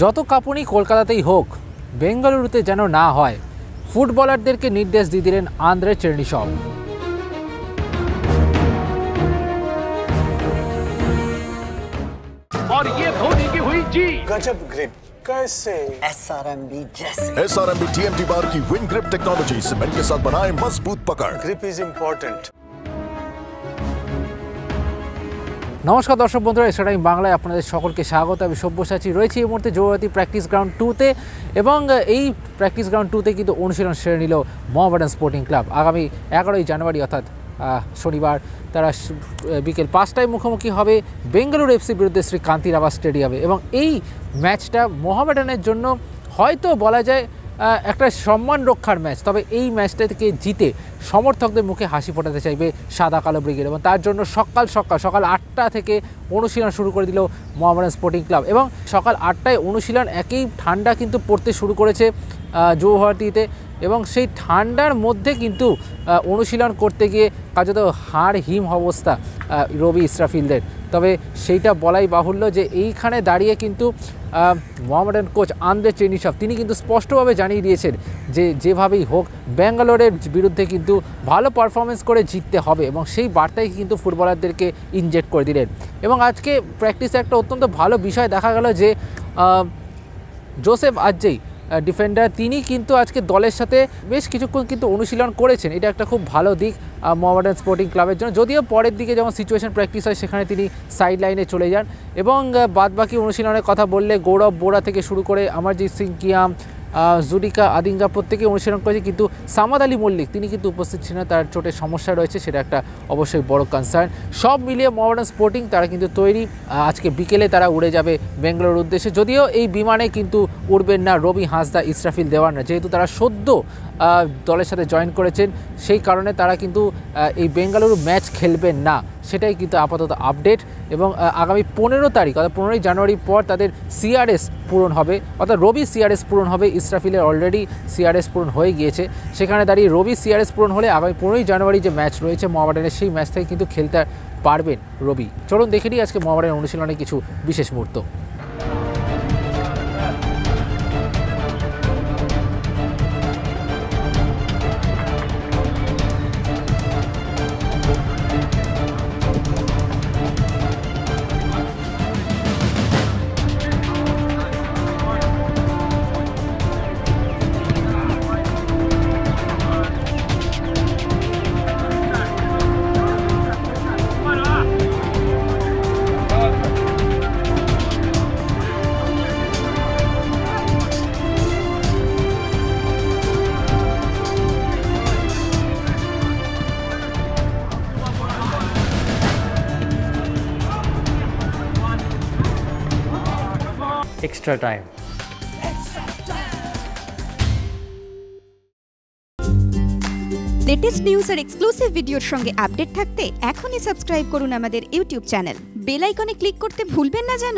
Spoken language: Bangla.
যত কাঁপুনি কলকাতাতেই হোক, বেঙ্গালুরুতে যেন না হয়, ফুটবলারদেরকে নির্দেশ দিয়ে দিলেন আন্দ্রে চেরনিসভ। और ये धोनी की हुई जी गजब ग्रिप कैसे SRMB जैसे SRMB TMT बार की विन ग्रिप टेक्नोलॉजी सीमेंट के साथ बनाए मजबूत पकड़। Grip is important. নমস্কার দর্শক বন্ধুরা, এসআরএম বাংলায় আপনাদের সকলকে স্বাগত। আমি সব্যসাচী রয়েছি এই মুহূর্তে যৌবরাতী প্র্যাকটিস গ্রাউন্ড 2-তে এবং এই প্র্যাকটিস গ্রাউন্ড 2-তে কিন্তু অনুশীলন সেরে নিল মোহামেডান স্পোর্টিং ক্লাব। আগামী 11ই জানুয়ারি অর্থাৎ শনিবার তারা বিকেল 5টায় মুখোমুখি হবে বেঙ্গালুরু এফসির বিরুদ্ধে শ্রী কান্তিরাবা স্টেডিয়ামে এবং এই ম্যাচটা মোহামেডানের জন্য হয়তো বলা যায় একটা সম্মান রক্ষার ম্যাচ। তবে এই ম্যাচটা থেকে জিতে সমর্থকদের মুখে হাসি ফোটাতে চাইবে সাদা কালো ব্রিগেড এবং তার জন্য সকাল 8টা থেকে অনুশীলন শুরু করে দিল মোহামেডান স্পোর্টিং ক্লাব। এবং সকাল 8টায় অনুশীলন, একই ঠান্ডা কিন্তু পড়তে শুরু করেছে যৌবরাতীতে এবং সেই ঠান্ডার মধ্যে কিন্তু অনুশীলন করতে গিয়ে কার্যত হাড় হিম অবস্থা রবি ইসরাফিলদের। তবে সেইটা বলাই বাহুল্য যে এইখানে দাঁড়িয়ে কিন্তু মোহামেডান কোচ আন্দ্রে চেরনিসভ তিনি কিন্তু স্পষ্টভাবে জানিয়ে দিয়েছেন যে যেভাবেই হোক ব্যাঙ্গালোরের বিরুদ্ধে কিন্তু ভালো পারফরমেন্স করে জিততে হবে এবং সেই বার্তাই কিন্তু ফুটবলারদেরকে ইনজেক্ট করে দিলেন। এবং আজকে প্র্যাকটিসে একটা অত্যন্ত ভালো বিষয় দেখা গেল যে জোসেফ আজ্জেই ডিফেন্ডার তিনি কিন্তু আজকে দলের সাথে বেশ কিছুক্ষণ কিন্তু অনুশীলন করেছেন। এটা একটা খুব ভালো দিক মোহামেডান স্পোর্টিং ক্লাবের জন্য। যদিও পরের দিকে যখন সিচুয়েশন প্র্যাকটিস হয় সেখানে তিনি সাইড লাইনে চলে যান এবং বাদবাকি অনুশীলনের কথা বললে গৌরব বোরা থেকে শুরু করে অমরজিৎ সিং কিয়াম, জুডিকা আদিঙ্গা প্রত্যেকেই অনুশীলন করেছে, কিন্তু সামাদ আলী মল্লিক তিনি কিন্তু উপস্থিত ছিলেন, তার চোটের সমস্যা রয়েছে, সেটা একটা অবশ্যই বড় কনসার্ন। সব মিলিয়ে মোহামেডান স্পোর্টিং তারা কিন্তু তৈরি, আজকে বিকেলে তারা উড়ে যাবে বেঙ্গালুরুর উদ্দেশ্যে। যদিও এই বিমানে কিন্তু উড়বেন না রবি হাঁসদা, ইসরাফিল দেওয়ান না, যেহেতু তারা সদ্য দলের সাথে জয়েন করেছেন সেই কারণে তারা কিন্তু এই বেঙ্গালুরু ম্যাচ খেলবেন না, সেটাই কিন্তু আপাতত আপডেট। এবং আগামী 15 তারিখ অর্থাৎ 15ই জানুয়ারি পর তাদের সিআরএস পূরণ হবে, অর্থাৎ রবি সিআরএস পূরণ হবে। ইসরাফিলের অলরেডি সিআরএস পূরণ হয়ে গিয়েছে, সেখানে দাঁড়িয়ে রবি সিআরএস পূরণ হলে আগামী 15ই জানুয়ারি যে ম্যাচ রয়েছে মোহামেডানের, সেই ম্যাচ থেকে কিন্তু খেলতে পারবেন রবি। চলুন দেখে নিই আজকে মোহামেডানের অনুশীলনে কিছু বিশেষ মুহূর্ত। extra time. লেটেস্ট নিউজ আর এক্সক্লুসিভ ভিডিওর সঙ্গে আপডেট থাকতে এখনই সাবস্ক্রাইব করুন আমাদের ইউটিউব চ্যানেল। বেল আইকনে ক্লিক করতে ভুলবেন না যেন।